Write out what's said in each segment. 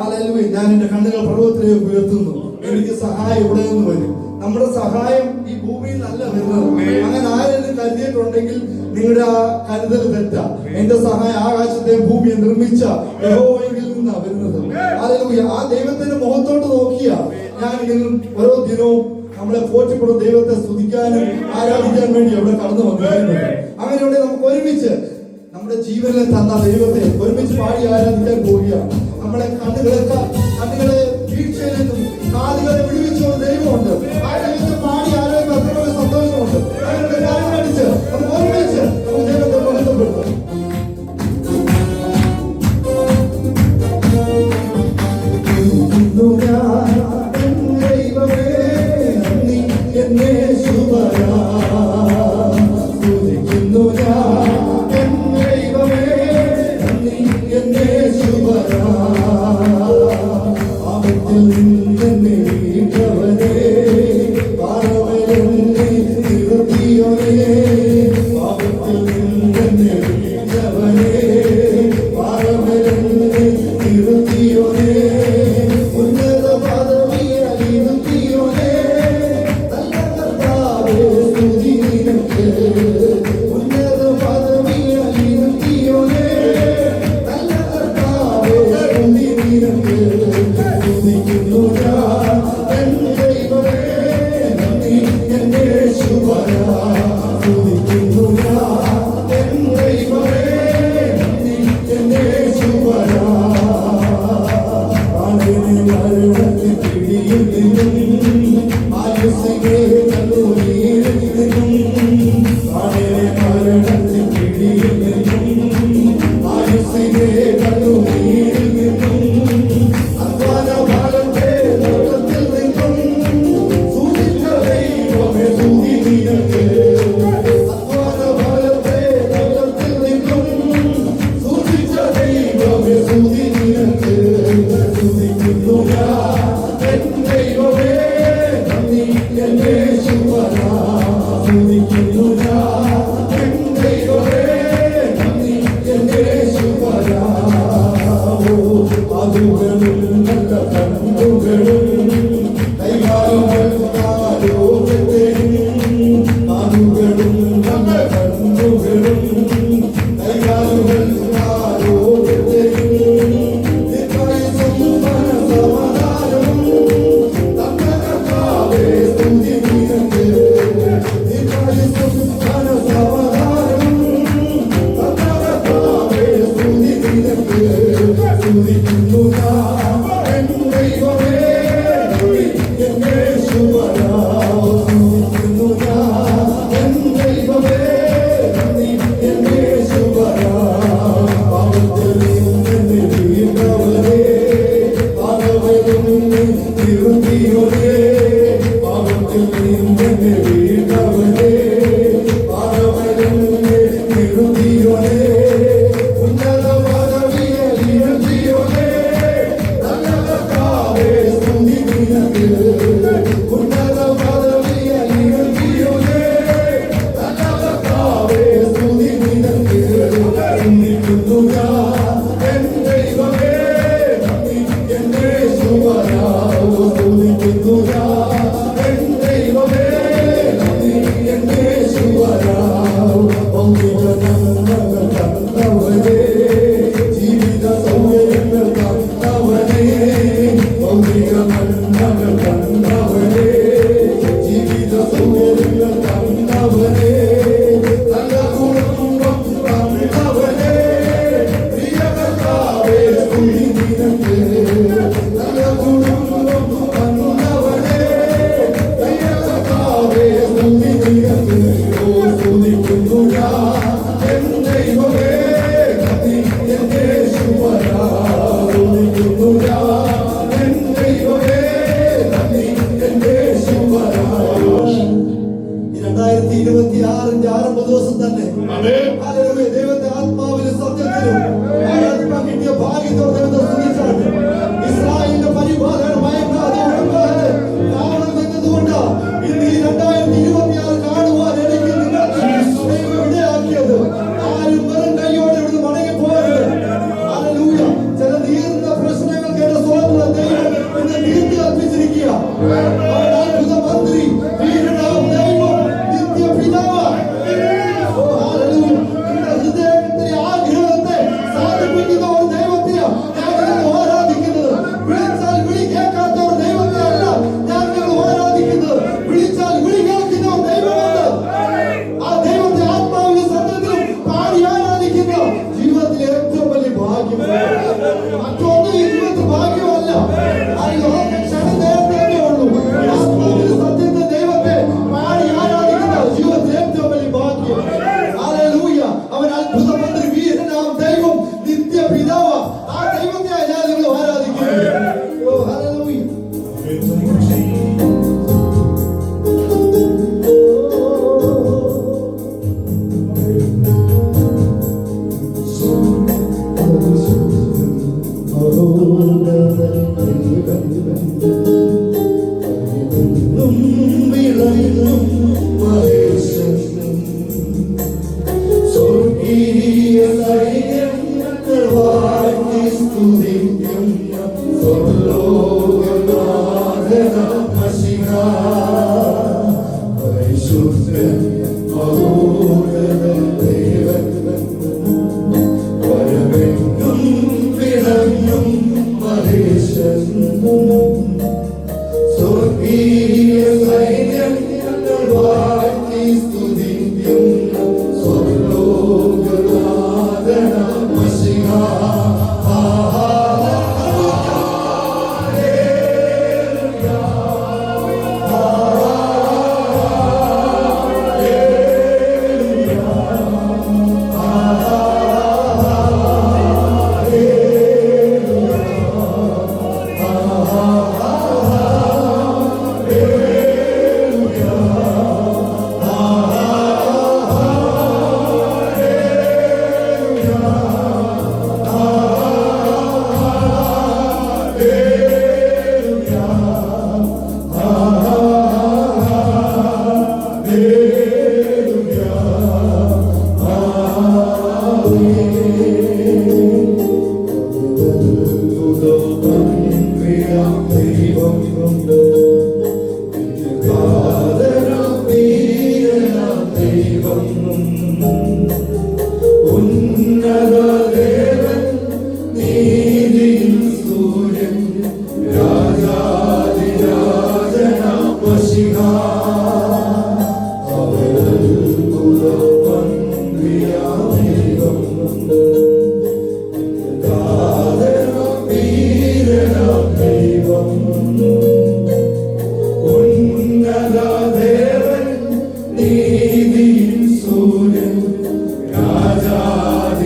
Hallelujah. ഞാൻ എന്റെ കണ്ണുകൾ പർവ്വതത്തിലേക്ക് ഉയർത്തുന്നു, എനിക്ക് സഹായം ഇവിടെ നിന്ന് വരും. നമ്മുടെ സഹായം ഈ ഭൂമിയിൽ അല്ല വരുന്നത്. അങ്ങനെ ആരെങ്കിലും കരുതിയിട്ടുണ്ടെങ്കിൽ നിങ്ങളുടെ ആ കരുതൽ തെറ്റാ. എന്റെ സഹായം ആകാശത്തെ ഭൂമിയെ നിർമ്മിച്ച യഹോവയിൽ നിന്നാ വരുന്നത്. ഹല്ലേലൂയ. ആ ദൈവത്തിന്റെ മുഖത്തോട്ട് നോക്കിയാ ഞാൻ ഓരോ ദിനവും നമ്മളെ പോറ്റിപ്പെടും ദൈവത്തെ സ്തുതിക്കാനും ആരാധിക്കാൻ വേണ്ടി അവിടെ കടന്നു വന്നിരിക്കുന്നത്. അങ്ങനെയുണ്ടെ നമുക്ക് ഒരുമിച്ച് നമ്മുടെ ജീവനിൽ തന്ന ദൈവത്തെ ഒരുമിച്ച് പാടി ആരാധിക്കാൻ പോവുകയാണ്. നമ്മളെ കണ്ണുകളെ വീഴ്ചയിലെത്തും, കാതുകളെ വിടുവിച്ച ഒരു ദൈവമുണ്ട്. ആ ദൈവത്തെ പാടി ആരാധിക്കാൻ അത്രയും സന്തോഷമുണ്ട്. അങ്ങനെ കാലടിച്ച് നമുക്ക് ഒരുമിച്ച് നമുക്ക് ദൈവത്തെ മഹത്വപ്പെടുത്താം. ദൈവത്തെ ആത്മാവിലും സത്യത്തിലും ആരാധിക്കാൻ കിട്ടിയ ഭാഗ്യത്തോടെ ദൈവത്തെ സ്തുതിച്ചാണ്. ഇസ്രായേലിന്റെ പരിപാലന മയങ്ങാതെ കാണാൻ നിന്നതുകൊണ്ട് ഇന്ന് ഈ 2026 കാണുവാൻ എനിക്ക് നിങ്ങൾക്ക് ഇടയാക്കിയത്. ആരും വെറും കൈയോടെ ഇവിടുന്ന് മടങ്ങി പോകരുത്. ഹല്ലേലൂയ. ചില നീറുന്ന പ്രശ്നങ്ങൾക്ക് സ്വർഗീയ സൈന്യങ്ങൾ വാഴ്ത്തി സ്തുതിക്കുന്ന സ്വർലോകനാഥനാം മശിഹാ. പരിശുദ്ധൻ മഹോന്നതൻ ദേവൻ വരമെങ്ങും വിളങ്ങും മഹേശൻ. സ്വർഗീയ സൈന്യങ്ങൾ വാഴ്ത്തി സ്തുതിക്കുന്ന സ്വർലോകനാഥനാം മശിഹാ. നീതിയിൽ സൂര്യൻ രാജാധിരാജ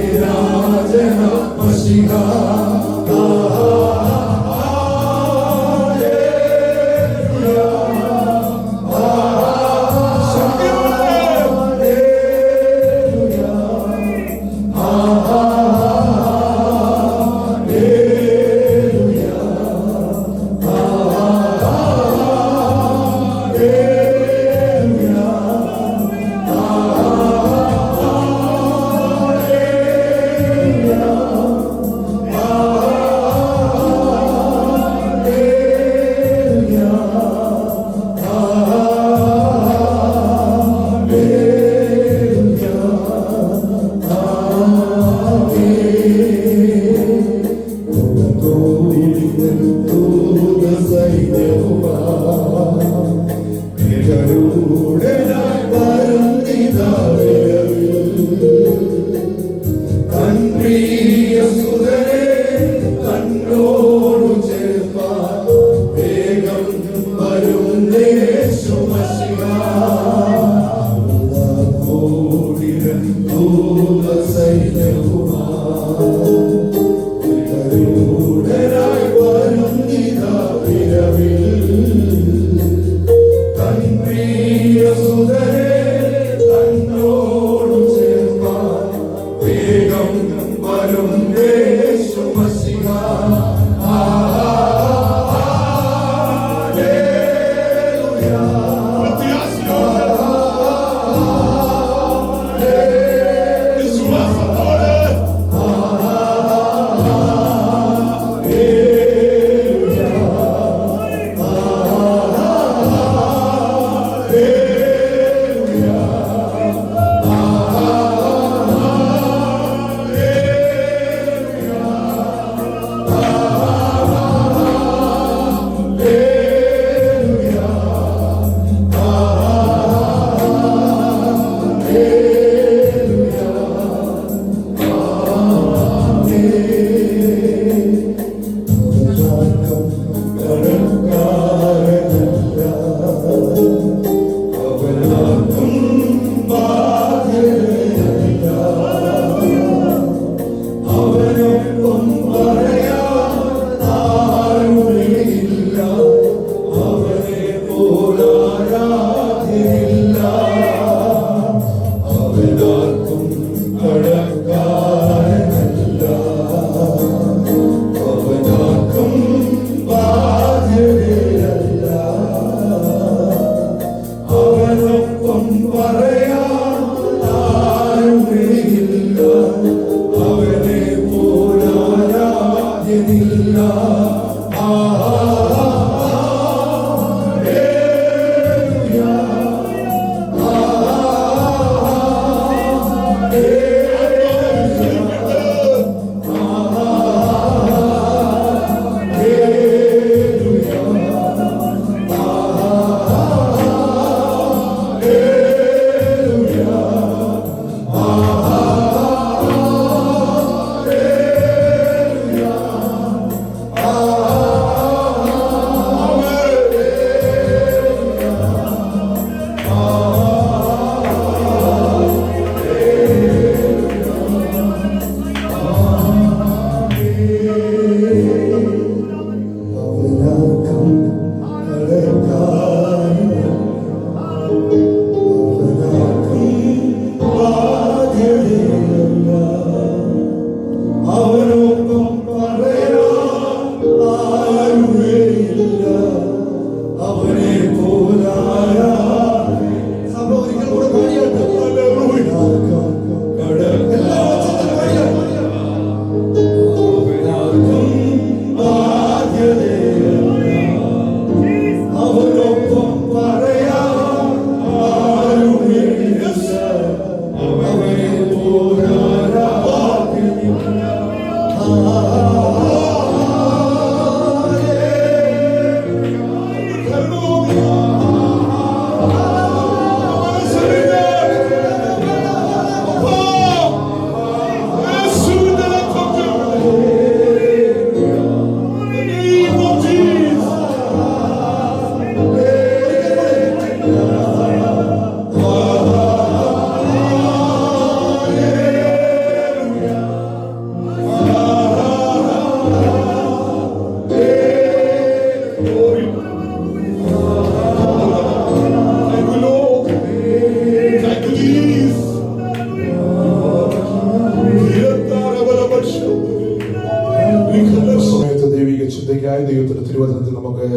തിരുവചനത്തിൽ നമുക്ക്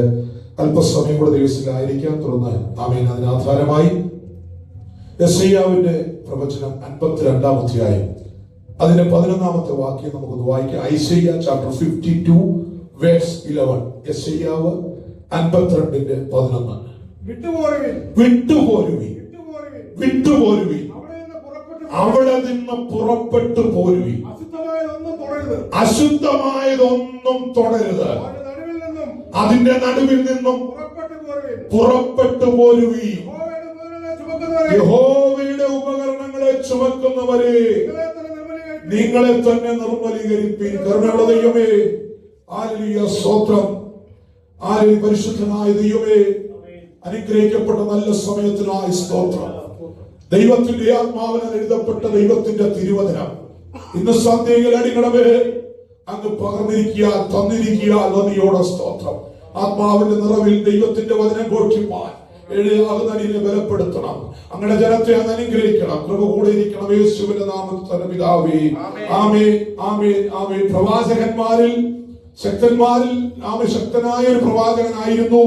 അല്പസമയം കൂടെ ദിവസത്തിലായിരിക്കാം. തുടർന്ന് ആമേൻ അതിനാധാരമായി യെശയ്യാവിന്റെ പ്രവചനം 52-ാം അധ്യായം അതിന്റെ 11-ാമത്തെ വാക്യം നമുക്കൊന്ന് വായിക്കാം. ഐസയ്യ ചാപ്റ്റർ 52 വേഴ്സ് 11. യെശയ്യാവ് 52:11. വിട്ടുപോരുവിൻ, അവിടെ നിന്ന് പുറപ്പെട്ടു പോരുവിൻ, അശുദ്ധമായതൊന്നും തുടരുത്, അതിന്റെ നടുവിൽ നിന്നും പുറപ്പെട്ടു പോരുവിൻ. യഹോവയുടെ ഉപകരണങ്ങളെ ചുമക്കുന്നവരെ നിങ്ങളെ തന്നെ നിർമ്മലീകരിപ്പിൻ. കരുണയുള്ള ദൈവമേ, ഹല്ലേലൂയ, സ്തോത്രം. ഹല്ലേലൂയ, പരിശുദ്ധനായ ദൈവമേ, അനുഗ്രഹിക്കപ്പെട്ട നല്ല സമയത്തിനായി സ്തോത്രം. ദൈവത്തിന്റെ ആത്മാവിനാൽ എഴുതപ്പെട്ട ദൈവത്തിന്റെ തിരുവചനം ഇന്ന് സന്ധ്യയിൽ അടിക്കണമേ അങ്ങ് പകർന്നിരിക്കുക, തന്നിരിക്കുക. നന്ദിയോടെ സ്തോത്രം. ആത്മാവിന്റെ നിറവിൽ ദൈവത്തിന്റെ വചനം ഘോഷിപ്പാൻ എഴുതാകുന്നതിനെ ബലപ്പെടുത്തണം. അങ്ങനെ ജനത്തെ അങ്ങ് അനുഗ്രഹിക്കണം. കൃപ കൂടെ ഇരിക്കണം. യേശുവിന്റെ നാമത്തിൽ തന്നെ പിതാവേ, ആമേൻ, ആമേൻ, ആമേൻ. പ്രവാചകന്മാരിൽ ശക്തന്മാരിൽ ശക്തനായ ഒരു പ്രവാചകനായിരുന്നു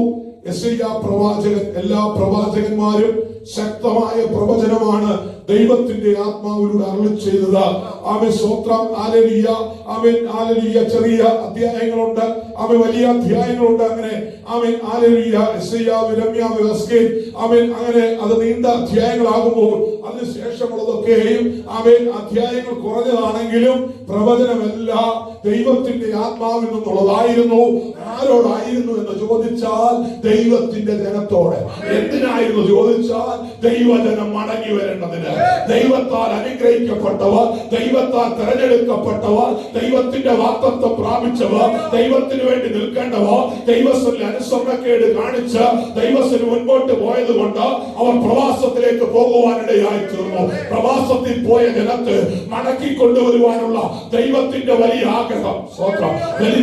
യെശയ്യാ പ്രവാചകൻ. എല്ലാ പ്രവാചകന്മാരും ശക്തമായ പ്രവചനമാണ് ദൈവത്തിന്റെ ആത്മാവിലൂടെ അരുളി ചെയ്തത്. ആമേൻ, സ്തോത്രം. ഹല്ലേലൂയ, ആമേൻ, ഹല്ലേലൂയ. ചെറിയ അധ്യായങ്ങളുണ്ട്, ആമേൻ, വലിയ അധ്യായങ്ങളുണ്ട്. അങ്ങനെ ആമേൻ, ഹല്ലേലൂയ. യെശയ്യാവ്, യിരെമ്യാവ്, എസ്കേൽ, ആമേൻ, അങ്ങനെ അത് നീണ്ട അധ്യായങ്ങളാകുമ്പോൾ അതിനുശേഷമുള്ളതൊക്കെയും ആമേൻ അധ്യായങ്ങൾ കുറഞ്ഞതാണെങ്കിലും പ്രവചനമെല്ലാം ദൈവത്തിന്റെ ആത്മാവിൽ നിന്നുള്ളതായിരുന്നു. ആരോടായിരുന്നു എന്ന് ചോദിച്ചാൽ ദൈവത്തിന്റെ ജനത്തോട്. എന്തിനായിരുന്നു ചോദിച്ചാൽ ദൈവജനം മടങ്ങി വരേണ്ടതിന്. ദൈവത്താൽ അനുഗ്രഹിക്കപ്പെട്ടവർ, ദൈവത്താൽ തെരഞ്ഞെടുക്കപ്പെട്ടവർ, ദൈവത്തിന്റെ വാഗ്ദത്തം പ്രാപിച്ചവർ, ദൈവത്തിന് വേണ്ടി നിൽക്കേണ്ടവർ ദൈവത്തിന് അനുസരണക്കേട് കാണിച്ച് ദൈവത്തിന് മുൻപോട്ട് പോയത് കൊണ്ട് അവർ പ്രവാസത്തിലേക്ക് പോകുവാനിടയായി തീർന്നു. പ്രവാസത്തിൽ പോയ ജനത്തെ മടക്കി കൊണ്ടുവരുവാനുള്ള ദൈവത്തിന്റെ വലിയ ആഗ്രഹം, സ്തോത്രം,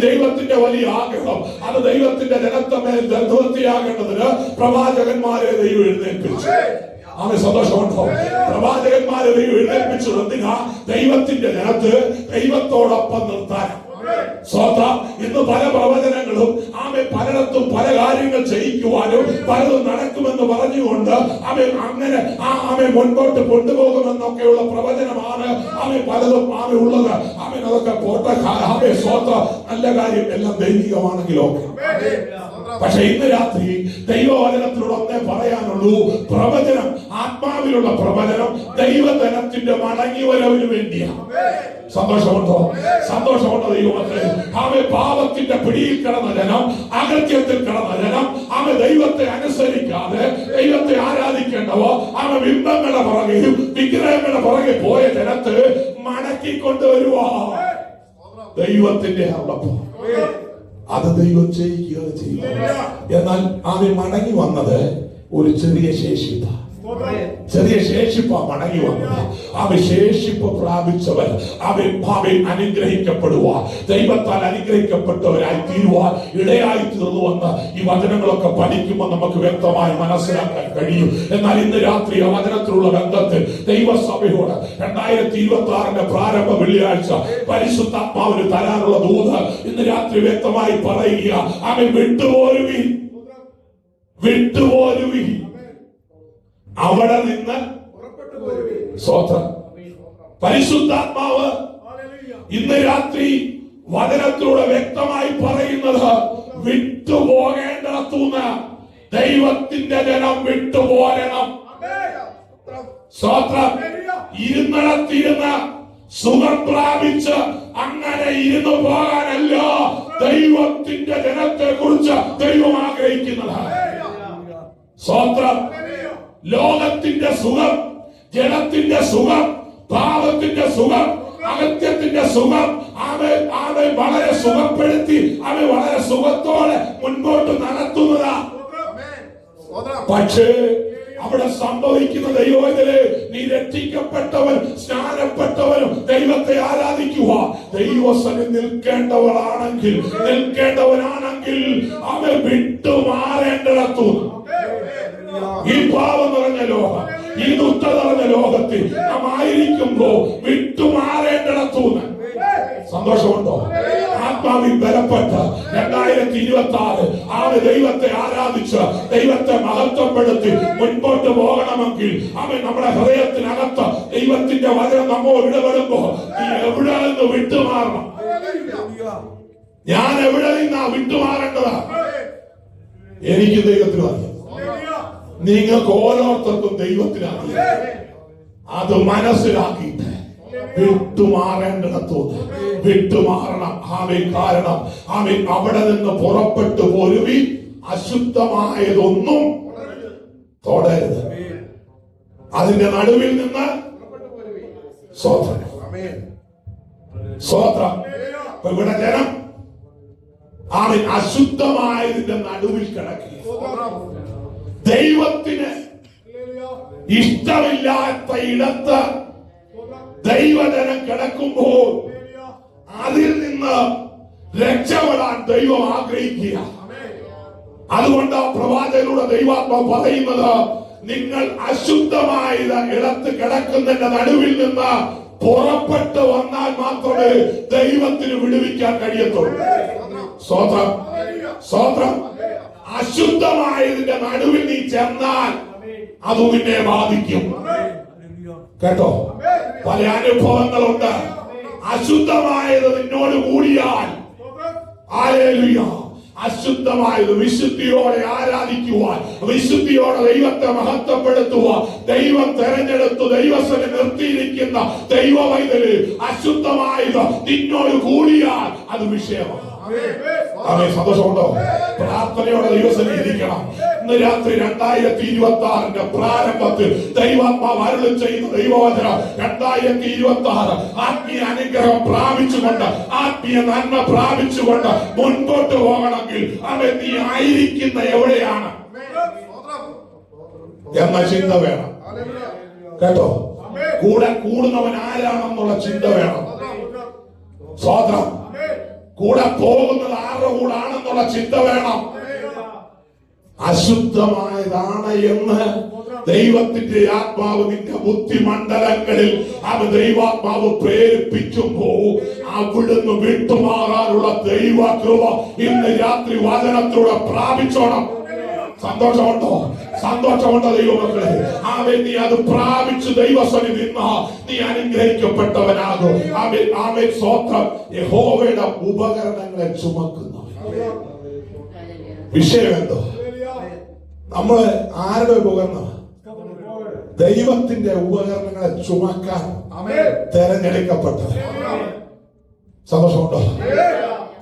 ദൈവത്തിന്റെ വലിയ ആഗ്രഹം, അത് ദൈവത്തിന്റെ ജനത്തമേൽ നിവൃത്തിയാകേണ്ടതിന് പ്രവാചകന്മാരെ ദൈവം എഴുന്നേൽപ്പിച്ചു. ആമേ, സന്തോഷമുണ്ടോ? പ്രവാചകന്മാരെ ദൈവം എഴുന്നേൽപ്പിച്ചു. എന്തിനാ? ദൈവത്തിന്റെ ജനത്ത് ദൈവത്തോടൊപ്പം നിർത്താൻ. സ്വതം ഇന്ന് പല പ്രവചനങ്ങളും ആമേ പലയിടത്തും പല കാര്യങ്ങൾ ചെയ്യിക്കുവാനും പലതും നടക്കുമെന്ന് പറഞ്ഞുകൊണ്ട് ആമേ അങ്ങനെ ആമേ മുൻപോട്ട് കൊണ്ടുപോകുമെന്നൊക്കെയുള്ള പ്രവചനമാണ് ആമേ പലതും ആമേ ഉള്ളത്. ആമേ അതൊക്കെ പോട്ടെ. ആമേ സ്വതം നല്ല കാര്യം, എല്ലാം ദൈവികമാണെങ്കിലോ. പക്ഷെ ഇന്ന് രാത്രി ദൈവവചനത്തിലൂടെ ഒന്നേ പറയാനുള്ളൂ. പ്രവചനം, ആത്മാവിലുള്ള പ്രവചനം ദൈവജനത്തിന്റെ മടങ്ങിവരവിന് വേണ്ടിയാണ്. സന്തോഷമുണ്ടോ? സന്തോഷമുണ്ടോ ദൈവമക്കളെ? ആമേ പാപത്തിന്റെ പിടിയിൽ കിടന്ന ജനം, അകൃത്യത്തിൽ കിടന്ന ജനം, ആമേ ദൈവത്തെ അനുസരിക്കാതെ ദൈവത്തെ ആരാധിക്കേണ്ടവോ ആമേ ബിംബങ്ങളുടെ പുറകെയും വിഗ്രഹങ്ങളുടെ പുറകെ പോയ ജനത്തെ മടക്കിക്കൊണ്ടുവരുവാ ദൈവത്തിന്റെ അരുളപ്പാട്. അത് ദൈവം ചെയ്യുക ചെയ്യും. എന്നാൽ ആമേ മടങ്ങി വന്നത് ഒരു ചെറിയ ശേഷിപ്പ, ചെറിയ ശേഷിപ്പ മടങ്ങി വന്നത്. ആമേ ശേഷിപ്പ് പ്രാപിച്ചവർ ആമേ അനുഗ്രഹിക്കപ്പെടുക, ദൈവത്താൽ അനുഗ്രഹിക്കപ്പെട്ടവരായി തീരുവാൻ ഇടയായി തീർന്നുവെന്ന് ഈ വചനങ്ങളൊക്കെ പഠിക്കുമ്പോൾ നമുക്ക് വ്യക്തമായി മനസ്സിലാക്കാൻ കഴിയും. എന്നാൽ ഇന്ന് രാത്രി ആ വചനത്തിലുള്ള ബന്ധത്തിൽ ദൈവസഭയോട് 2026 പ്രാരംഭ വെള്ളിയാഴ്ച പരിശുദ്ധാത്മാവിന് തരാനുള്ള ദൂത് ഇന്ന് രാത്രി വ്യക്തമായി പറയുക. ആമേ, വിട്ടുപോരുവിൻ, വിട്ടുപോരുവിൻ, അവിടെ നിന്ന് സ്വതന്ത്രം. പരിശുദ്ധാത്മാവ് ഇന്ന് രാത്രി വചനത്തിലൂടെ വ്യക്തമായി പറയുന്നത് വിട്ടുപോകേണ്ടിടത്തുനിന്ന് ദൈവത്തിന്റെ ജനം വിട്ടുപോരണം. സ്വതന്ത്രം. ഇരുന്നിടത്തിരുന്ന് സുഖം പ്രാപിച്ച് അങ്ങനെ ഇരുന്നു പോകാനല്ല ദൈവത്തിന്റെ ജനത്തെ കുറിച്ച് ദൈവം ആഗ്രഹിക്കുന്നത്. സ്വതന്ത്രം. ലോകത്തിന്റെ സുഖം, ജനത്തിന്റെ സുഖം, പാപത്തിന്റെ സുഖം, അകത്യത്തിന്റെ സുഖം അവൻ വളരെ സുഖപ്പെടുത്തി അവൻ വളരെ സുഖത്തോടെ മുൻപോട്ട് നടത്തുന്നതാ. പക്ഷേ അവിടെ സംഭവിക്കുന്ന ദൈവത്തില് നീ രക്ഷിക്കപ്പെട്ടവൻ, സ്നാനപ്പെട്ടവനും ദൈവത്തെ ആരാധിക്കുക, ദൈവസന്നിധി നിൽക്കേണ്ടവനാണെങ്കിൽ അവൻ വിട്ടുമാറേണ്ടിടത്തു. ഈ പാവം നിറഞ്ഞ ലോകം, ഈ ദുഷ്ട നിറഞ്ഞ ലോകത്തിൽ നാം ആയിരിക്കുമ്പോ വിട്ടുമാറേണ്ടിടത്തുനിന്ന്. സന്തോഷമുണ്ടോ? ആത്മാവിൽ ബലപ്പെട്ട് 2026 ദൈവത്തെ ആരാധിച്ച് ദൈവത്തെ മഹത്വപ്പെടുത്തി മുൻപോട്ട് പോകണമെങ്കിൽ അവൻ നമ്മുടെ ഹൃദയത്തിനകത്ത് ദൈവത്തിന്റെ വചനം നമ്മോട് ഇടപെടുമ്പോ നീ എവിടെ നിന്ന് വിട്ടുമാറണം. ഞാൻ എവിടെ നിന്നാ വിട്ടുമാറേണ്ടതാ? എനിക്ക് ദൈവത്തിന് അറിയാം, നിങ്ങൾക്ക് ഓരോരുത്തർക്കും ദൈവത്തിന് അറിയാം. അത് മനസ്സിലാക്കിയിട്ട് വിട്ടുമാറേണ്ടിടത്തോന്ന് വിട്ടുമാറണം. ആമേൻ. കാരണം ആമേൻ അവിടെ നിന്ന് പുറപ്പെട്ടു പോരുവിൻ, അശുദ്ധമായതൊന്നും തൊടരുത്. അതിന്റെ നടുവിൽ നിന്ന് സ്വോത്രം സ്വോത്രം. ഇവിടെ ജനം ആമേൻ അശുദ്ധമായതിന്റെ നടുവിൽ കിടക്കുക. ദൈവത്തിന് ഇഷ്ടമില്ലാത്ത ഇടത്ത് ദൈവജനം കിടക്കുമ്പോൾ അതിൽ നിന്ന് രക്ഷപ്പെടാൻ ദൈവം ആഗ്രഹിക്കുക. അതുകൊണ്ട് പ്രവാചകരുടെ ദൈവാത്മാവ് പറയുന്നത്, നിങ്ങൾ അശുദ്ധമായ ഇടത്ത് കിടക്കുന്നതിന്റെ നടുവിൽ നിന്ന് പുറപ്പെട്ടു വന്നാൽ മാത്രമേ ദൈവത്തിന് വിടുവിക്കാൻ കഴിയത്തുള്ളൂ. സ്തോത്രം സ്തോത്രം. അശുദ്ധമായതിന്റെ നടുവിൽ നീ ചെന്നാൽ അത് നിന്നെ ബാധിക്കും. കേട്ടോ, പല അനുഭവങ്ങളുണ്ട്. അശുദ്ധമായത് നിന്നോട് കൂടിയാൽ ഹല്ലേലൂയ, അശുദ്ധമായത് വിശുദ്ധിയോടെ ആരാധിക്കുവാൻ, വിശുദ്ധിയോടെ ദൈവത്തെ മഹത്വപ്പെടുത്തുവാൻ ദൈവം തെരഞ്ഞെടുത്തു ദൈവസ്ഥനെ നിർത്തിയിരിക്കുന്ന ദൈവവൈതല് അശുദ്ധമായത് നിന്നോട് കൂടിയാൽ അത് വിഷയമാണ്. സന്തോഷമുണ്ടോ? പ്രാർത്ഥനയോടെ ദൈവസ്ഥനെ ഇരിക്കണം. ഇന്ന് രാത്രി 2026 പ്രാരംഭത്തിൽ ദൈവാത്മാവ് അരുളി ചെയ്യുന്ന ദൈവവചനം 2026 ആത്മീയ അനുഗ്രഹം പ്രാപിച്ചുകൊണ്ട്, ആത്മീയ നന്മ പ്രാപിച്ചുകൊണ്ട് മുൻപോട്ട് പോകണമെങ്കിൽ അവൻ നീ ആയിരിക്കുന്ന എവിടെയാണ് എന്ന ചിന്ത വേണം. കേട്ടോ, കൂടെ കൂടുന്നവൻ ആരാണെന്നുള്ള ചിന്ത വേണം. സ്തോത്രം. കൂടെ പോകുന്നത് ആരുടെ കൂടാണെന്നുള്ള ചിന്ത വേണം. അശുദ്ധമായതാണ് എന്ന് ദൈവത്തിന്റെ ആത്മാവ് നിന്റെ ബുദ്ധിമണ്ഡലങ്ങളിൽ ദൈവാത്മാവ് പ്രേരിപ്പിക്കുമ്പോ അവിടുന്ന് വിട്ടുമാറാനുള്ള ദൈവകൃപ ഇന്ന് രാത്രി വചനത്തിലൂടെ പ്രാപിച്ചോണം. സന്തോഷമുണ്ടോ? സന്തോഷമുണ്ടോ ദൈവമക്കളെ? നീ അത് പ്രാപിച്ചു ദൈവസന്നിധി നീ അനുഗ്രഹിക്കപ്പെട്ടവനാകും. സ്തോത്രം. യഹോവയുടെ ഉപകരണങ്ങളെ ചുമക്കുന്നവൻ. വിഷയം എന്തോ? നമ്മള് ആരുടെ ഉപകരണം? ദൈവത്തിന്റെ ഉപകരണങ്ങളെ ചുമക്കാൻ തെരഞ്ഞെടുക്കപ്പെട്ടവൻ. സന്തോഷമുണ്ടോ?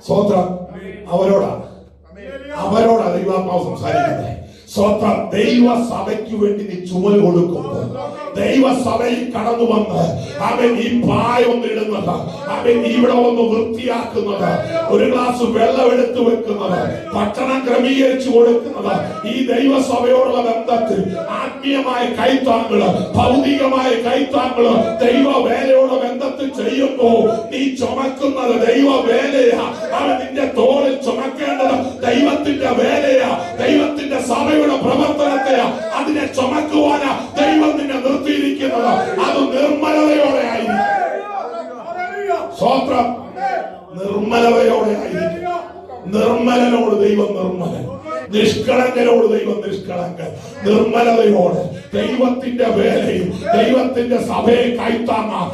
സ്തോത്രം. അവരോടാ ദൈവാത്മാവ് സംസാരിക്കുന്നത്. സ്വന്തം ദൈവസഭയ്ക്ക് വേണ്ടി നീ ചുമൽ കൊടുക്കുമ്പോൾ ദൈവസഭയിൽ കടന്നു വന്ന് അവൻ ഈ പായൊന്ന് ഇടുന്നത്, അവൻ ഇവിടെ ഒന്ന് വൃത്തിയാക്കുന്നത്, ഒരു ഗ്ലാസ് വെള്ളം എടുത്തു വെക്കുന്നത്, ഭക്ഷണം ക്രമീകരിച്ചു കൊടുക്കുന്നത്, ഈ ദൈവസഭയോടുള്ള ബന്ധത്തിൽ ആത്മീയമായ കൈത്താങ്കള്, ഭൗതികമായ കൈത്താങ്കള് ദൈവ വേലയോടുള്ള ബന്ധത്തിൽ ചെയ്യുമ്പോ നീ ചുമക്കുന്നത് ദൈവ വേലയാ. അവൻ നിന്റെ തോളിൽ ചുമക്കേണ്ടത് ദൈവത്തിന്റെ വേലയാ, ദൈവത്തിന്റെ സഭയുടെ പ്രവർത്തനത്തെയാ. അതിനെ ചുമക്കുവാനാ ദൈവം നിന്നെ നിർത്തിയിരിക്കുന്നത്. അത് നിർമ്മലതയോടെ ആയിരിക്കും. സ്വോത്രം. നിർമ്മലതയോടെ ആയിരിക്കും. നിർമ്മലനോട് ദൈവം നിർമ്മലൻ, നിഷ്കളങ്കനോട് ദൈവം നിഷ്കളങ്കൻ. നിർമ്മലതയോടെ ദൈവത്തിന്റെ വേലയിൽ ദൈവത്തിന്റെ സഭയെ കൈത്താങ്ങാൻ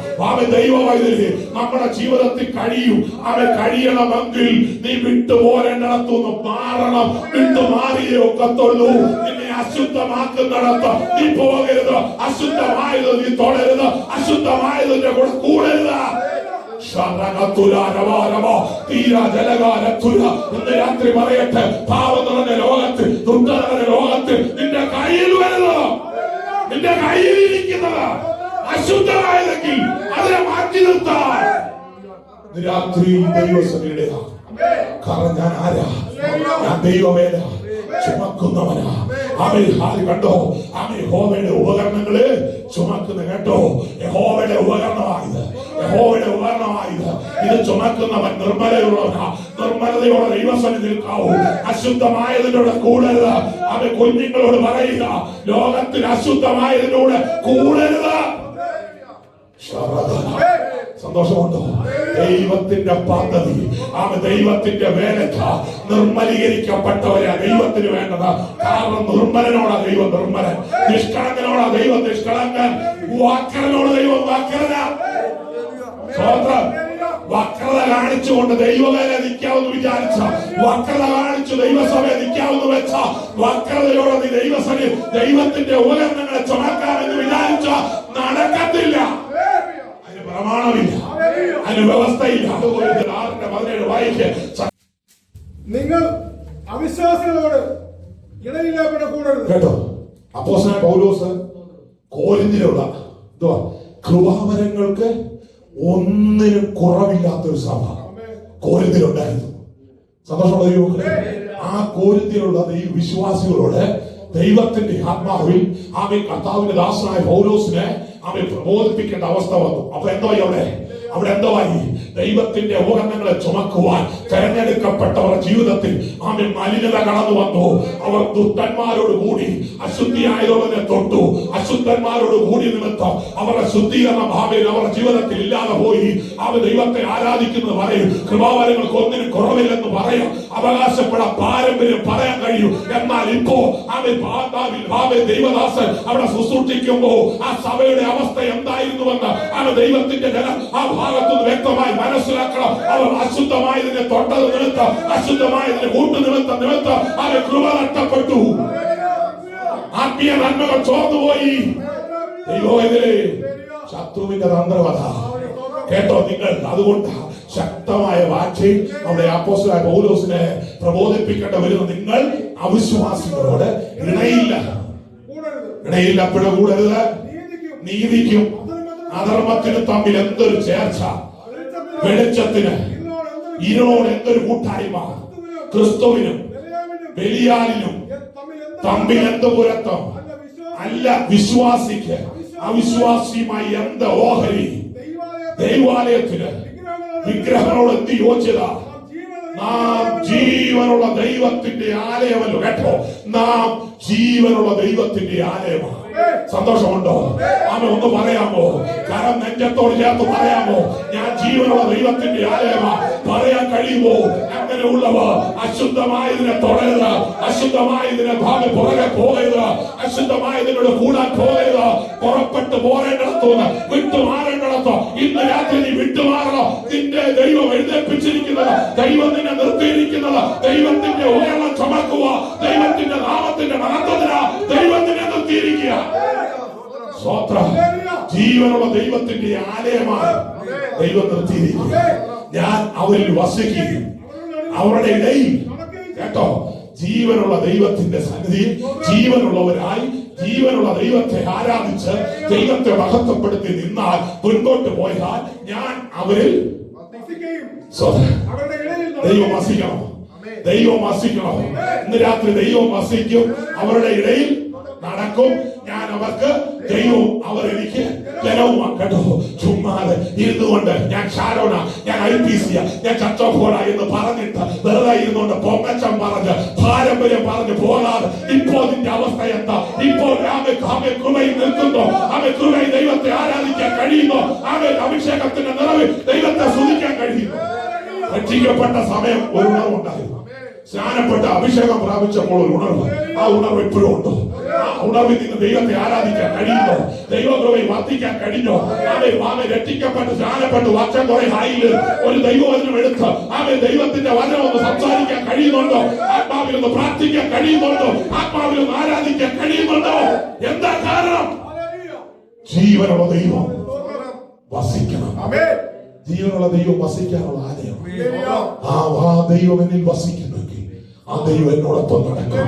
ദൈവവൈദ്യുതി നമ്മുടെ ജീവിതത്തിൽ കഴിയും. അവൻ കഴിയണമെങ്കിൽ നീ വിട്ടുപോരേണ്ടിടത്തുനിന്ന് മാറണം. വിട്ടുമാറിയേ ഒക്കത്തുള്ളൂ. നിന്നെ അശുദ്ധമാക്കുന്നിടത്ത് നീ പോകരുത്. അശുദ്ധമായത് നീ തുടരുത്. അശുദ്ധമായതിന്റെ കൂടെ കൂടരുത്. ഇന്ന് രാത്രി പറയട്ടെ, പാവം നിറഞ്ഞ ലോകത്ത്, ദുഃഖ നിറഞ്ഞ ലോകത്ത് നിന്റെ കയ്യിൽ വരുന്നത്, നിന്റെ കയ്യിൽ ഇരിക്കുന്നത് അശുദ്ധമായതെങ്കിൽ അതിനെ മാറ്റി നിർത്താൻ രാത്രി ദൈവസഭയുടെ. കാരണം ഞാൻ ആരാ? ഞാൻ ദൈവവേല ചുമക്കുന്നവനാ. കണ്ടോ, യഹോവയുടെ ഉപകരണങ്ങള് ചുമക്കുന്ന. കേട്ടോ, യഹോവയുടെ ഉപകരണമായത്, യഹോവയുടെ ഉപകരണമായത്. ഇത് ചുമക്കുന്നവൻ നിർമ്മലയുള്ളവനാ. നിർമ്മലതയോടെ ദൈവസന്നിധി നിൽക്കാവൂ. അശുദ്ധമായതിനോട് കൂടരുത്. അവൻ കുഞ്ഞുങ്ങളോട് പറയുക, ലോകത്തിൽ അശുദ്ധമായതിനോട് കൂടരുത്. സന്തോഷമുണ്ടോ? ദൈവത്തിന്റെ പദ്ധതി, ദൈവത്തിന്റെ വേലക്ക നിർമ്മലീകരിക്കപ്പെട്ടവരാ ദൈവത്തിന് വേണ്ടത്. കാരണം നിർമ്മലനോടാ ദൈവം നിർമ്മലൻ, നിഷ്കളങ്കനോടാ ദൈവം നിഷ്കളങ്കൻ, വാക്കരനോട് ദൈവം വാക്കരനാ. സ്വതന്ത്രം. വക്രത കാണിച്ചുകൊണ്ട് ദൈവവേല നിൽക്കാമെന്ന് വിചാരിച്ച, വക്രത കാണിച്ചു ദൈവസഭയെ നിൽക്കാമെന്ന് വെച്ച, വക്രതയോടെ നീ ദൈവസഭയിൽ ദൈവത്തിന്റെ ഉപകരണങ്ങളെ ചുമക്കാമെന്ന് വിചാരിച്ച നടക്കത്തില്ല. അതിന് പ്രമാണമില്ല, അതിന് വ്യവസ്ഥയില്ല. അതുപോലെ 6:17 വായിക്ക്. നിങ്ങൾ അവിശ്വാസികളോട് ഇണയില്ലാതെ കൂടരുത്. കേട്ടോ, അപ്പോസ്തലനായ പൗലോസ് കോരിന്തിലുള്ള കൃപാവരങ്ങൾക്ക് ഒന്നിനും കുറവില്ലാത്തൊരു സഭ കോരിന്തിലുണ്ടായിരുന്നു. സന്തോഷമുള്ള ദൈവമക്കളെ, ആ കോരിന്തിലുള്ള വിശ്വാസികളോട് ദൈവത്തിന്റെ ആത്മാവിൽ കർത്താവിന്റെ ദാസനായ പൗലോസിനെ പ്രബോധിപ്പിക്കേണ്ട അവസ്ഥ വന്നു. അപ്പൊ എന്തോയി അവിടെ എന്തോയി? ദൈവത്തിന്റെ ഉപകരണങ്ങളെ ചുമക്കുവാൻ തെരഞ്ഞെടുക്കപ്പെട്ടവർ ജീവിതത്തിൽ മലിനത കടന്നു വന്നു. അവർ ദുഷ്ടന്മാരോട് കൂടി അശുദ്ധിയായതോടെ തൊട്ടു. അശുദ്ധന്മാരോട് കൂടി നിമിത്തം അവരുടെ ശുദ്ധീകരണ ഭാവയിൽ അവരുടെ ജീവിതത്തിൽ ഇല്ലാതെ പോയി. അവർ ദൈവത്തെ ആരാധിക്കുന്നത് പറയും, കൃപാവരങ്ങൾക്ക് ഒന്നിനും കുറവില്ലെന്ന് പറയും, അവകാശപ്പെടാൻ പാരമ്പര്യം പറയാൻ കഴിയും. എന്നാൽ ഇപ്പോ ദൈവദാസൻ അവിടെ ശുശ്രൂഷിക്കുമ്പോ ആ സഭയുടെ അവസ്ഥ എന്തായിരുന്നുവെന്ന് ദൈവത്തിന്റെ ജനം ആ ഭാഗത്തുനിന്ന് വ്യക്തമായി മനസ്സിലാക്കണം. അവർ അശുദ്ധമായതിനെ തൊട്ടത് നിമിത്തം, അശുദ്ധമായതിനെ കൂട്ടു നിമിത്തം അവർ കൃപ നഷ്ടപ്പെട്ടു. ആത്മീയ നന്മകൾ ചോർന്നുപോയി. ദൈവമെതിരെ ശത്രുവിന്റെ തന്ത്രവധ കേട്ടോ നിങ്ങൾ. അതുകൊണ്ട് ശക്തമായ വാക്യം നമ്മുടെ അപ്പോസ്തലനായ പൗലോസിനെ പ്രബോധിപ്പിക്കേണ്ട വരുന്നു. നിങ്ങൾ അവിശ്വാസികളോട് ഇണയില്ല പിഴ കൂടരുത്. നീതിക്കും അധർമ്മത്തിനും തമ്മിൽ എന്തൊരു ചേർച്ച, വെളിച്ചത്തിന് ഇരുളോട് എന്തൊരു കൂട്ടായ്മ, ക്രിസ്തുവിനും ബലിയാലിനും തമ്മിൽ എന്ത് പുരത്തം, അല്ല വിശ്വാസിക്ക് അവിശ്വാസിയുമായി എന്ത് ഓഹരി, ദൈവാലയത്തിന് വിഗ്രഹങ്ങളോട് എന്ത് യോഗ്യത. നാം ജീവനുള്ള ദൈവത്തിന്റെ ആലയമല്ലോ. കേട്ടോ, നാം ജീവനുള്ള ദൈവത്തിന്റെ ആലയമാണ്. സന്തോഷമുണ്ടോ? ഒന്ന് പറയാമോ? കരം നെഞ്ചത്തോട് ചേർത്ത് പറയാമോ? ഞാൻ ജീവനുള്ള ദൈവത്തിന്റെ ആലയമാ പറയാൻ കഴിയുമോ? അങ്ങനെയുള്ളവർ അശുദ്ധമായതിനെ തുടരുത്, അശുദ്ധമായതിനെ പുറകെ പോകരുത്, അശുദ്ധമായതിനോട് കൂടാൻ പോകരുത്. പുറപ്പെട്ട് പോരേണ്ടിടത്തുനിന്ന് വിട്ടുമാറേണ്ടിടത്തോ ഇന്ന് രാത്രി നീ വിട്ടുമാറണം. നിന്റെ ദൈവം എഴുന്നേൽപ്പിച്ചിരിക്കുന്നത്, ദൈവം നിന്നെ നിർത്തിയിരിക്കുന്നത്, ദൈവത്തിന്റെ ഉയർന്ന ചുമക്കുക, ദൈവത്തിന്റെ നാമത്തിന്റെ മഹത്വത്തിനാ ദൈവം നിന്നെ നിർത്തിയിരിക്കുക. സ്വോത്രം. ജീവനുള്ള ദൈവത്തിന്റെ ആലയമാണ് ദൈവം നിർത്തിയിരിക്കുക. ഞാൻ അവരിൽ വസിക്കുകയും അവരുടെ ഇടയിൽ, കേട്ടോ, ജീവനുള്ള ദൈവത്തിന്റെ സന്നിധിയിൽ ജീവനുള്ളവരായി ജീവനുള്ള ദൈവത്തെ ആരാധിച്ച് ദൈവത്തെ മഹത്വപ്പെടുത്തി നിന്നാൽ, മുൻപോട്ട് പോയാൽ ഞാൻ അവരിൽ ദൈവം വസിക്കണം. ദൈവം വസിക്കണം. ഇന്ന് രാത്രി ദൈവം വസിക്കും. അവരുടെ ഇടയിൽ നടക്കും. ഞാൻ അവർക്ക് ദൈവവും അവർ എനിക്ക് ജനവുമാണ്. കേട്ടോ, ചുമ്മാതെ ഇരുന്നുകൊണ്ട് ഞാൻ ഷാരോണ, ഞാൻ IPC, ഞാൻ ചത്തോഫോണ എന്ന് പറഞ്ഞിട്ട് വെറുതെ ഇരുന്നുകൊണ്ട് പൊങ്ങച്ചം പറഞ്ഞ് പാരമ്പര്യം പറഞ്ഞ് പോകാതെ ഇപ്പോൾ നിന്റെ അവസ്ഥ എന്താ? ഇപ്പോൾ കൃപയിൽ നിൽക്കുന്നോ? കൃപയിൽ ദൈവത്തെ ആരാധിക്കാൻ കഴിയുന്നോ? അഭിഷേകത്തിന്റെ നിറവിൽ ദൈവത്തെ സ്തുതിക്കാൻ കഴിയുന്നു. രക്ഷിക്കപ്പെട്ട സമയം ഒരു ഉണർവുണ്ടായിരുന്നു. സ്നാനപ്പെട്ട അഭിഷേകം പ്രാപിച്ചപ്പോൾ ഒരു ഉണർവ്. ആ ഉണർവ് ഇപ്പോഴും ഉണ്ടോ? ആ ഉണർവിൽ നിന്ന് ദൈവത്തെ ആരാധിക്കാൻ കഴിയുന്നോ? ദൈവകൃപയിൽ വർദ്ധിക്കാൻ കഴിഞ്ഞോ? രക്ഷിക്കപ്പെട്ട് സ്നാനപ്പെട്ട് വർഷം കുറെ ആയില് ഒരു ദൈവവചനം എടുത്ത് ദൈവത്തിന്റെ വചനം ഒന്ന് സംസാരിക്കാൻ കഴിയുന്നുണ്ടോ? ആത്മാവിൽ ഒന്ന് പ്രാർത്ഥിക്കാൻ കഴിയുന്നുണ്ടോ? ആത്മാവിൽ ഒന്ന് ആരാധിക്കാൻ കഴിയുന്നുണ്ടോ? എന്താ കാരണം? ജീവനുള്ള ദൈവം വസിക്കണം. ജീവനുള്ള ദൈവം വസിക്കാനുള്ള ആലയം. ആ ദൈവം എന്നിൽ വസിക്കുന്നെങ്കിൽ ആ ദൈവം എന്നോടൊപ്പം നടക്കും.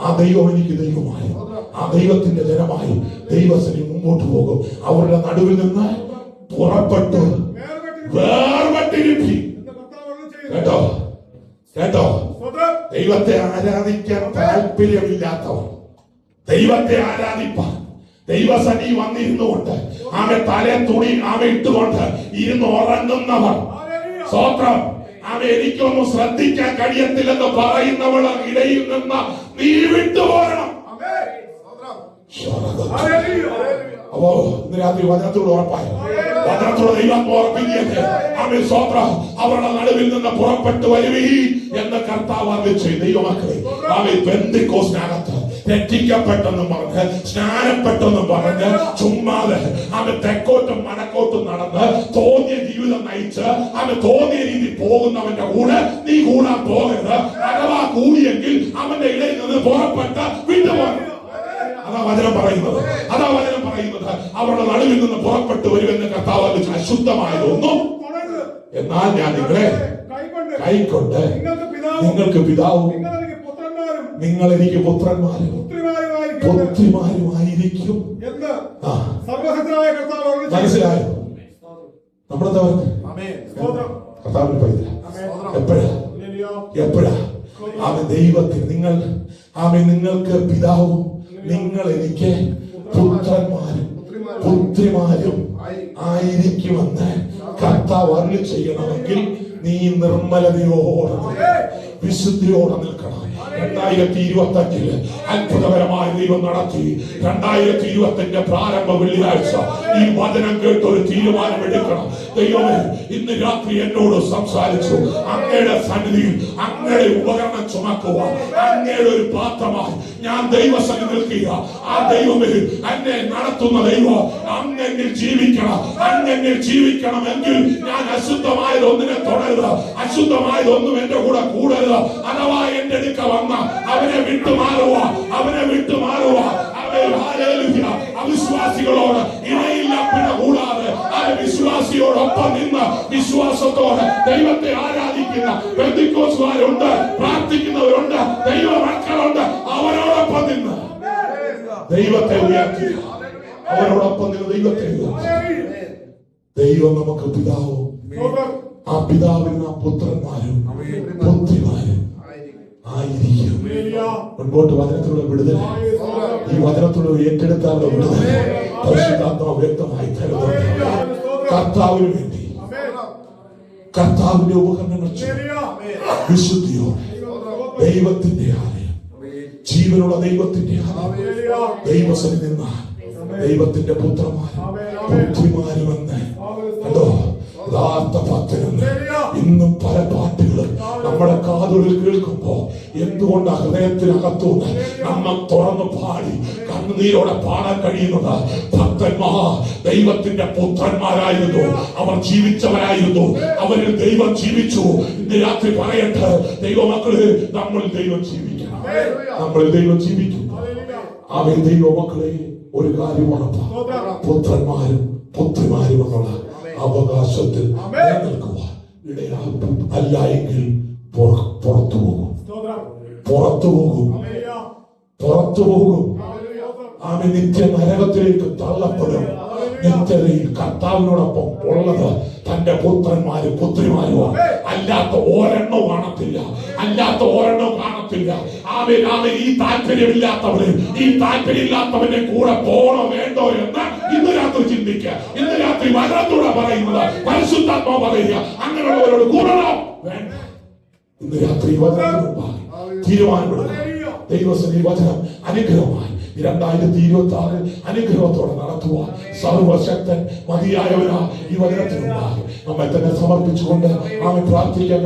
ആ ദൈവം എനിക്ക് ദൈവമായി, ആ ദൈവത്തിന്റെ ജനമായി ദൈവത്തിന് മുമ്പോട്ട് പോകും. അവരുടെ നടുവിൽ നിന്ന് പുറപ്പെട്ടു വേർപെട്ടിരിപ്പി. കേട്ടോ, കേട്ടോ, ദൈവത്തെ ആരാധിക്കാൻ താല്പര്യമില്ലാത്തവർ, ദൈവത്തെ ആരാധിപ്പാൻ ദൈവസന്നി വന്നിരുന്നുകൊണ്ട് തലേ തുണി ഇട്ടുകൊണ്ട് ഇരുന്ന് ഉറങ്ങുന്നവർ, സ്വോത്രം, എനിക്കൊന്നും ശ്രദ്ധിക്കാൻ കഴിയത്തില്ലെന്ന് പറയുന്നവളെ ഇടയിൽ നിന്ന് നീ വിട്ടുപോകണം. അപ്പോ ഇന്ന് രാത്രി വചനത്തോട് ഉറപ്പായി, വചനത്തോട് ദൈവം ഉറപ്പിക്കട്ടെ. ആമേൻ, സ്തോത്രം. അവരുടെ നടുവിൽ നിന്ന് പുറപ്പെട്ടു വരുവീൻ എന്ന് കർത്താവ് അറിയിച്ചു. ദൈവമക്കളെ, ആമേൻ, പെന്തിക്കോസ്തിനകത്ത് രക്ഷിക്കപ്പെട്ടെന്നും പറഞ്ഞ് സ്നാനപ്പെട്ടെന്നും പറഞ്ഞ് ചുമ്മാതെ അവൻ തെക്കോട്ടും വടക്കോട്ടും നടന്ന് തോന്നിയ ജീവിതം നയിച്ച് അവൻ തോന്നിയ രീതി പോകുന്നവന്റെ കൂടെ നീ കൂടാൻ പോകരുത്. അഥവാ കൂടിയെങ്കിൽ അവന്റെ ഇടയിൽ നിന്ന് പുറപ്പെട്ട് വിട്ടുപോകണം. അതാ വചനം പറയുന്നത്. അവരുടെ നടുവിൽ നിന്ന് പുറപ്പെട്ടു വരുമെന്ന് കർത്താവ് അറിയിച്ചു. അശുദ്ധമായതൊന്നും എന്നാൽ ഞാൻ നിങ്ങളെ കൈക്കൊണ്ട് നിങ്ങൾക്ക് പിതാവും നിങ്ങൾ എനിക്ക് പുത്രന്മാരും പുത്രിമാരുമായിരിക്കും. മനസ്സിലായോ? നമ്മളെന്താ കർത്താവിന് പൈതല എപ്പോഴാ ആമേൻ ദൈവത്തിന് നിങ്ങൾക്ക് പിതാവും നിങ്ങൾ എനിക്ക് പുത്രന്മാരും പുത്രിമാരും ആയിരിക്കുമെന്ന് കർത്താവ് അരുളി ചെയ്യണമെങ്കിൽ നീ നിർമ്മലതയോടെ വിശുദ്ധിയോടെ നിൽക്കണം. 2025 അത്ഭുതകരമായ ദൈവം നടത്തി. 2025 പ്രാരംഭ വെള്ളിയാഴ്ച ഈ വചനം കേട്ട് ഒരു തീരുമാനം എടുക്കണം. ദൈവമേ, ഇന്ന് രാത്രി എന്നോട് സംസാരിച്ചു. അങ്ങയുടെ സന്നിധിയിൽ അങ്ങയുടെ ഉപകരണം ചുമക്കുവാൻ, അങ്ങയുടെ ഒരു പാത്രമായി ഞാൻ ദൈവസന്നിധി നിൽക്കുക. ആ ദൈവമേ, എന്നെ നടത്തുന്ന ദൈവം അങ്ങെന്നിൽ ജീവിക്കണം. അങ്ങെന്നിൽ ജീവിക്കണമെങ്കിൽ ഞാൻ അശുദ്ധമായതൊന്നിനെ തുടരുത്, അശുദ്ധമായതൊന്നും എന്റെ കൂടെ കൂടരുത്. അഥവാ എന്റെ അടുക്ക വന്ന അവനെ വിട്ടുമാറുക. അവിശ്വാസികളോട് ഇടയില്ലപ്പിട കൂടാതെ വിശ്വാസിയോടൊപ്പം നിന്ന് വിശ്വാസത്തോടെ ദൈവത്തെ ആരാധിക്കുന്ന പെന്തിക്കോസ്തുകാരുണ്ട്, പ്രാർത്ഥിക്കുന്നവരുണ്ട്, ദൈവ മക്കളുണ്ട്. അവരോടൊപ്പം നിന്ന് ദൈവത്തെ ഉയർത്തി, അവരോടൊപ്പം നിന്ന് ദൈവത്തെ ഉയർത്തി. ദൈവം നമുക്ക് പിതാവും ആ പിതാവിന് നാം പുത്രന്മാരും പുത്രിമാരും ആയിരിക്കും. മുൻപോട്ട് വചനത്തിലുള്ള വിടുതൽ, ഈ വചനത്തിലുള്ള ഏറ്റെടുത്താനുള്ള വിടുതൽ പരിശുദ്ധാത്മാവ് വ്യക്തമായി തരുന്നുണ്ട്. കർത്താവിന് വേണ്ടി കർത്താവിന്റെ ഉപകരണങ്ങൾ വിശുദ്ധിയോടെ ദൈവത്തിന്റെ ആലയം, ജീവനുള്ള ദൈവത്തിന്റെ ആലയം, ദൈവസന്നിധി നിന്നാൽ ദൈവത്തിന്റെ പുത്രന്മാരും പുത്രിമാരുമെന്ന് കണ്ടോ. യഥാർത്ഥ ഭക്തനെന്ന് ഇന്നും പല പാട്ടുകളും നമ്മുടെ കാതുകളിൽ കേൾക്കുമ്പോ എന്തുകൊണ്ടാ ഹൃദയത്തിനകത്തുനിന്ന് നമ്മൾ തുറന്നു പാടി കണ്ണുനീരോടെ പാടാൻ കഴിയുന്നത്? ഭക്തന്മാർ ദൈവത്തിന്റെ പുത്രന്മാരായിരുന്നു, അവർ ജീവിച്ചവരായിരുന്നു, അവരിൽ ദൈവം ജീവിച്ചു. ഇന്ന് രാത്രി പറയട്ടെ, ദൈവമക്കളെ, നമ്മൾ ദൈവം ജീവിക്കണം, നമ്മൾ ദൈവം ജീവിക്കും. അവർ ദൈവമക്കളെ ഒരു കാര്യം ഉറപ്പാ, പുത്രന്മാരും പുത്രിമാരും എന്നുള്ള അവകാശത്തിൽ നിലനിൽക്കുവാൻ ഇടയാകും. അല്ല എങ്കിൽ പുറത്തു പോകും. ആമേ, നിത്യ നരകത്തിലേക്ക് തള്ളപ്പെടും. നിത്യതയിൽ കർത്താവിനോടൊപ്പം ഉള്ളത് തന്റെ പുത്രന്മാരും പുത്രിമാരുമാണ്. അല്ലാത്ത ഒരെണ്ണം കാണത്തില്ല. ആമേൻ. ഈ താല്പര്യമില്ലാത്തവന്, ഈ താല്പര്യമില്ലാത്തവന്റെ കൂടെ പോണോ വേണ്ടോ എന്ന് ഇന്ന് രാത്രി ചിന്തിക്കുക. ഇന്ന് രാത്രി വചനത്തോടെ പറയുന്നത്, പരിശുദ്ധാത്മാവ് പറയുക, അങ്ങനെയുള്ളവരോട് കൂടണോ വേണ്ട. ഇന്ന് രാത്രി വചനത്തിനുണ്ടായി തീരുമാനമെടുക്കുക. ദൈവസന്നിധി വചനം അനുഗ്രഹമായി 2026 അനുഗ്രഹത്തോടെ നടത്തുവാൻ സർവശക്തൻ മതിയായവനാ ഈ വചനത്തിനുണ്ടായി നമ്മെ തന്നെ സമർപ്പിച്ചുകൊണ്ട് ആമേൻ പ്രാർത്ഥിക്കാൻ